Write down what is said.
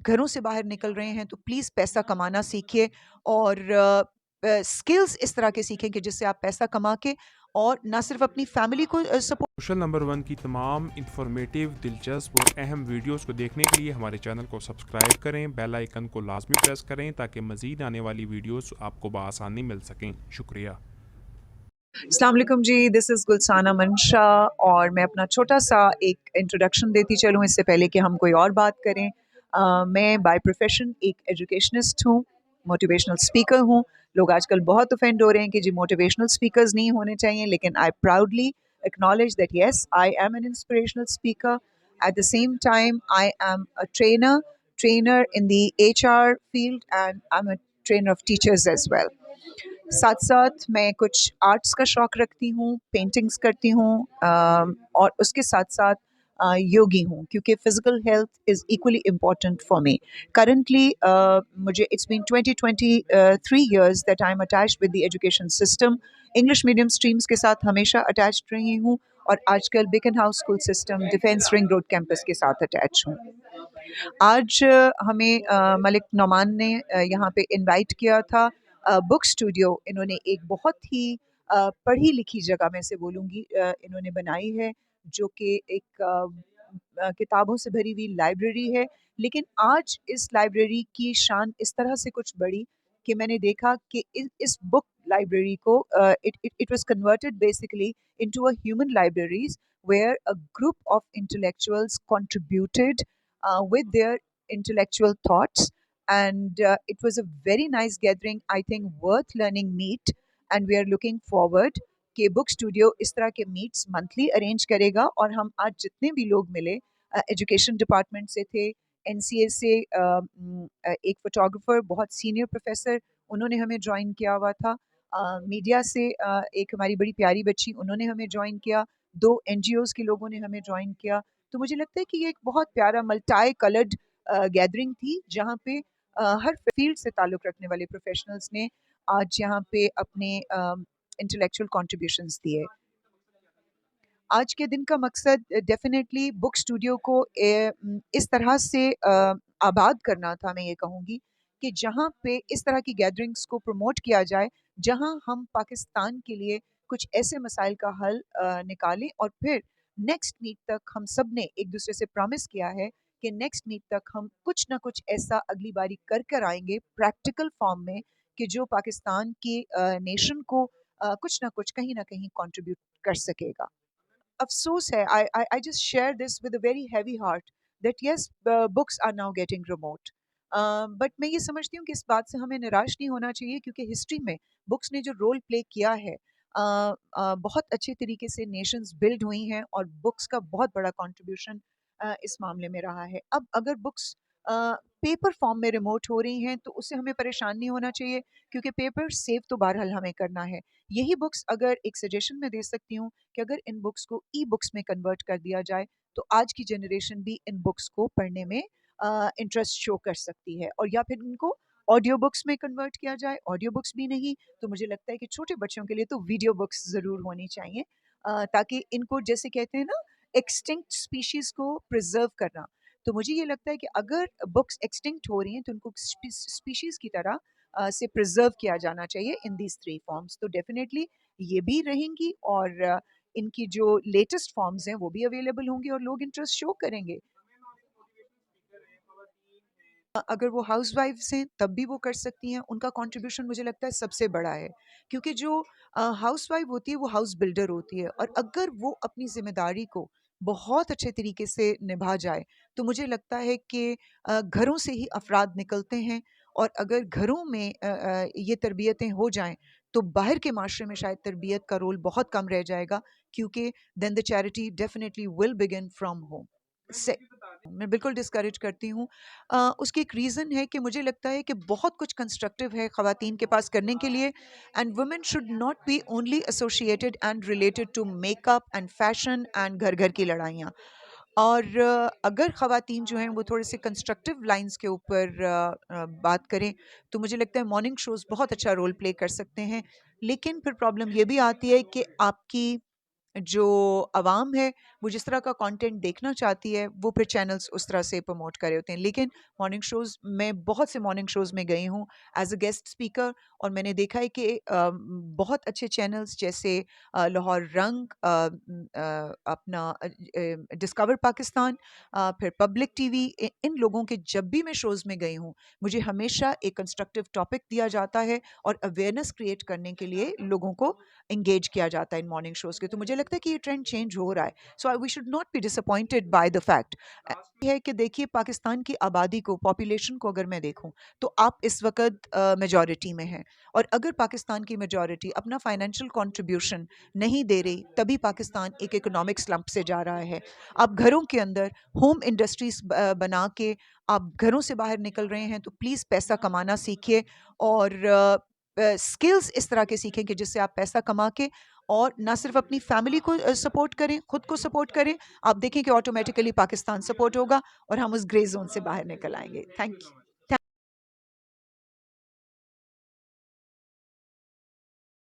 घरों से बाहर निकल रहे हैं तो प्लीज़ पैसा कमाना सीखिए और स्किल्स इस तरह के सीखें कि जिससे आप पैसा कमा के और ना सिर्फ अपनी फैमिली को सपोर्ट। सोशल नंबर 1 की तमाम इंफॉर्मेटिव, दिलचस्प और अहम वीडियोस को देखने के लिए हमारे चैनल को सब्सक्राइब करें, बेल आइकन को लाजमी प्रेस करें ताकि मज़ीद आने वाली वीडियोस आपको बआसानी मिल सकें। शुक्रिया। अस्सलाम वालेकुम जी, दिस इज़ गुलसाना मंशा और मैं अपना छोटा-सा एक इंट्रोडक्शन देती चलूँ इससे पहले कि हम कोई और बात करें। मैं बाय प्रोफ़ेशन एक एजुकेशनिस्ट हूँ, मोटिवेशनल स्पीकर हूँ। लोग आजकल बहुत ऑफेंड हो रहे हैं कि जी मोटिवेशनल स्पीकर्स नहीं होने चाहिए, लेकिन आई proudly acknowledge that yes, I am N inspirational speaker. At the same time I am a trainer in the HR field and I am a trainer of teachers as well. साथ-साथ मैं कुछ arts का शौक रखती हूँ, paintings करती हूँ और उसके साथ-साथ योगी हूँ क्योंकि physical health is equally important for me. Currently मुझे it's been 3 years that I am attached with the education system. English medium streams के साथ हमेशा अटैच्ड रही हूँ और आजकल Beacon house school system, defence ring road campus के साथ अटैच हूँ। आज हमें मलिक नौमान ने यहाँ पे इनवाइट किया था बुक स्टूडियो। इन्होंने एक बहुत ही पढ़ी लिखी जगह मैं से बोलूँगी इन्होंने बनाई है जो कि एक किताबों से भरी हुई लाइब्रेरी है। लेकिन आज इस लाइब्रेरी की शान इस तरह से कुछ बढ़ी कि मैंने देखा कि इस बुक लाइब्रेरी को it was converted basically into a human libraries where a group of intellectuals contributed with their intellectual thoughts. And it was a very nice gathering, I think, worth learning meet. And we are looking forward कि book studio इस तरह के meets monthly arrange करेगा और हम आज जितने भी लोग मिले एजुकेशन डिपार्टमेंट से थे, एनसीए से एक फोटोग्राफर बहुत सीनियर प्रोफेसर उन्होंने हमें ज्वाइन किया हुआ था, मीडिया से एक हमारी बड़ी प्यारी बच्ची उन्होंने हमें ज्वाइन किया, 2 एनजीओज़ के लोगों ने हमें ज्वाइन किया। तो मुझे लगता है कि ये एक बहुत प्यारा मल्टी कलर्ड गैदरिंग थी जहाँ पे हर फील्ड से ताल्लुक़ रखने वाले प्रोफेशनल्स ने आज यहाँ पे अपने इंटेलेक्चुअल कंट्रीब्यूशंस दिए। आज के दिन का मकसद डेफ़िनेटली बुक स्टूडियो को इस तरह से आबाद करना था, मैं ये कहूँगी कि जहाँ पे इस तरह की गैदरिंग्स को प्रमोट किया जाए, जहाँ हम पाकिस्तान के लिए कुछ ऐसे मसाइल का हल निकालें और फिर नेक्स्ट मीट तक हम सब ने एक-दूसरे से प्रॉमिस किया है कि नेक्स्ट मीट तक हम कुछ ना कुछ ऐसा अगली बारी कर कर आएँगे प्रैक्टिकल फ़ॉर्म में कि जो पाकिस्तान के नेशन को कुछ ना कुछ कहीं न कहीं कंट्रीब्यूट कर सकेगा। अफ़सोस है I just share this with a very heavy heart that yes books are now getting remote. But मैं ये समझती हूँ कि इस बात से हमें निराश नहीं होना चाहिए क्योंकि हिस्ट्री में बुक्स ने जो रोल प्ले किया है बहुत अच्छे तरीके से नेशंस बिल्ड हुई हैं और बुक्स का बहुत बड़ा कंट्रीब्यूशन इस मामले में रहा है। अब अगर बुक्स पेपर फॉर्म में रिमोट हो रही हैं तो उससे हमें परेशान नहीं होना चाहिए क्योंकि पेपर सेव तो बहरहाल हमें करना है। यही बुक्स अगर एक सजेशन मैं दे सकती हूँ कि अगर इन बुक्स को ई-बुक्स में कन्वर्ट कर दिया जाए, तो आज की जनरेशन भी इन बुक्स को पढ़ने में इंटरेस्ट शो कर सकती है और या फिर इनको ऑडियो बुक्स में कन्वर्ट किया जाए। ऑडियो बुक्स भी नहीं, तो मुझे लगता है कि छोटे बच्चों के लिए तो वीडियो बुक्स ज़रूर होनी चाहिए ताकि इनको जैसे कहते हैं ना एक्सटिंक्ट स्पीशीज़ को प्रिज़र्व करना। तो मुझे ये लगता है कि अगर बुक्स एक्सटिंक्ट हो रही हैं, तो उनको स्पीशीज़ की तरह से प्रिज़र्व किया जाना चाहिए इन दीज़ 3 फॉर्म्स। तो डेफ़िनेटली ये भी रहेंगी और इनकी जो लेटेस्ट फॉर्म्स हैं वो भी अवेलेबल होंगी और लोग इंटरेस्ट शो करेंगे। अगर वो हाउसवाइफ्स हैं तब भी वो कर सकती हैं, उनका कंट्रीब्यूशन मुझे लगता है सबसे बड़ा है। क्योंकि जो हाउसवाइफ होती है वो हाउस बिल्डर होती है और अगर वो अपनी ज़िम्मेदारी को बहुत अच्छे तरीके से निभा जाए, तो मुझे लगता है कि घरों से ही अफ़राद निकलते हैं और अगर घरों में ये तरबियतें हो जाएँ, तो बाहर के माशरे में शायद तरबियत का रोल बहुत कम रह जाएगा क्योंकि then the charity definitely will begin from home. से मैं बिल्कुल डिस्करेज करती हूँ। उसकी एक रीज़न है कि मुझे लगता है कि बहुत कुछ कंस्ट्रक्टिव है ख़वातीन के पास करने के लिए and women should not be only associated and related to makeup and fashion and घर-घर की लड़ाइयाँ। और अगर ख़वातीन जो हैं वो थोड़े से कंस्ट्रक्टिव लाइन्स के ऊपर बात करें, तो मुझे लगता है मॉर्निंग शोज़ बहुत अच्छा रोल प्ले कर सकते हैं। लेकिन फिर प्रॉब्लम ये भी आती है कि आपकी जो अवाम है वो जिस तरह का कंटेंट देखना चाहती है वो फिर चैनल्स उस तरह से प्रमोट कर रहे होते हैं। लेकिन मॉर्निंग शोज़, मैं बहुत से मॉर्निंग शोज़ में गई हूँ एज़ अ गेस्ट स्पीकर, और मैंने देखा है कि बहुत अच्छे चैनल्स जैसे लाहौर रंग, अपना डिस्कवर पाकिस्तान, फिर पब्लिक टीवी, इन लोगों के जब भी मैं शोज़ में गई हूँ, मुझे हमेशा एक कंस्ट्रक्टिव टॉपिक दिया जाता है और अवेयरनेस क्रिएट करने के लिए लोगों को एंगेज किया जाता है इन मॉर्निंग शोज़ के। तो मुझे लगता है कि ये ट्रेंड चेंज हो रहा है। So we should not be disappointed by the fact है कि देखिए, पाकिस्तान की आबादी को, पॉपुलेशन को अगर मैं देखूं, तो आप इस वक्त मेजॉरिटी में हैं, और अगर पाकिस्तान की मेजॉरिटी अपना फाइनेंशियल कंट्रीब्यूशन नहीं दे रही, तभी पाकिस्तान एक इकोनॉमिक स्लंप से जा रहा है। आप घरों के अंदर होम इंडस्ट्रीज बना के आप घरों से बाहर निकल रहे हैं, तो प्लीज़ पैसा कमाना सीखिए, और स्किल्स इस तरह के सीखें कि जिससे आप पैसा कमा के और ना सिर्फ अपनी फैमिली को सपोर्ट करें, खुद को सपोर्ट करें। आप देखें कि ऑटोमेटिकली पाकिस्तान सपोर्ट होगा और हम उस ग्रे जोन से बाहर निकल आएंगे। Thank you.